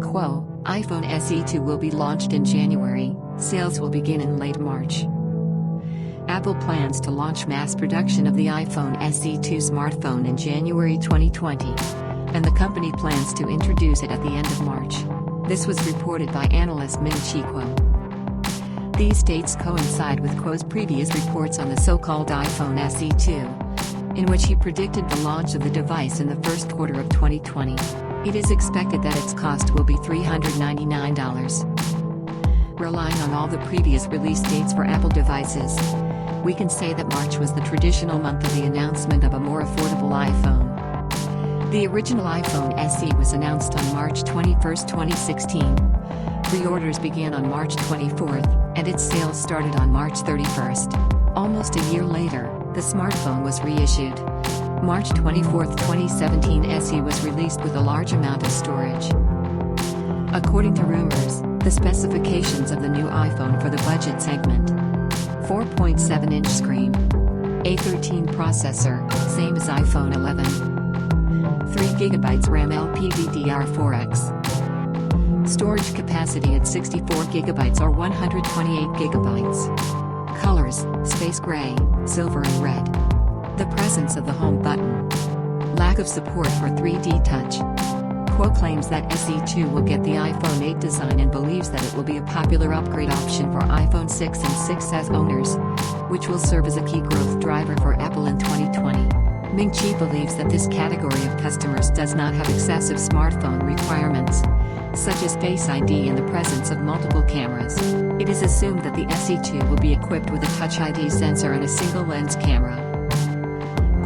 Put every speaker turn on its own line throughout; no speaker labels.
Kuo, iPhone SE2 will be launched in January, sales will begin in late March. Apple plans to launch mass production of the iPhone SE2 smartphone in January 2020, and the company plans to introduce it at the end of March. This was reported by analyst Ming-Chi Kuo. These dates coincide with Kuo's previous reports on the so-called iPhone SE2, in which he predicted the launch of the device in the first quarter of 2020. It is expected that its cost will be $399. Relying on all the previous release dates for Apple devices, we can say that March was the traditional month of the announcement of a more affordable iPhone. The original iPhone SE was announced on March 21, 2016. Pre-orders began on March 24, and its sales started on March 31. Almost a year later, the smartphone was reissued. March 24, 2017 SE was released with a large amount of storage. According to rumors, the specifications of the new iPhone for the budget segment: 4.7-inch screen, A13 processor, same as iPhone 11, 3GB RAM LPDDR4X, storage capacity at 64GB or 128GB, colors, space gray, silver and red. The presence of the home button. Lack of support for 3D touch. Kuo claims that SE2 will get the iPhone 8 design and believes that it will be a popular upgrade option for iPhone 6 and 6s owners, which will serve as a key growth driver for Apple in 2020. Ming-Chi believes that this category of customers does not have excessive smartphone requirements, such as Face ID and the presence of multiple cameras. It is assumed that the SE2 will be equipped with a Touch ID sensor and a single lens camera.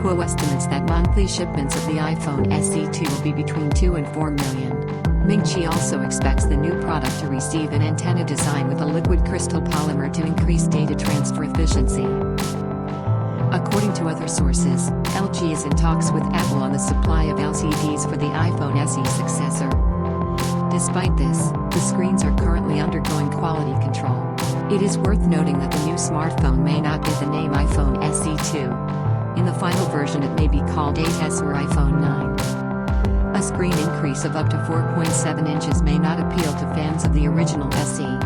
Kuo estimates that monthly shipments of the iPhone SE2 will be between 2 and 4 million. Ming-Chi also expects the new product to receive an antenna design with a liquid crystal polymer to increase data transfer efficiency. According to other sources, LG is in talks with Apple on the supply of LCDs for the iPhone SE successor. Despite this, the screens are currently undergoing quality control. It is worth noting that the new smartphone may not get the name iPhone SE2. In the final version it may be called 8S or iPhone 9. A screen increase of up to 4.7 inches may not appeal to fans of the original SE.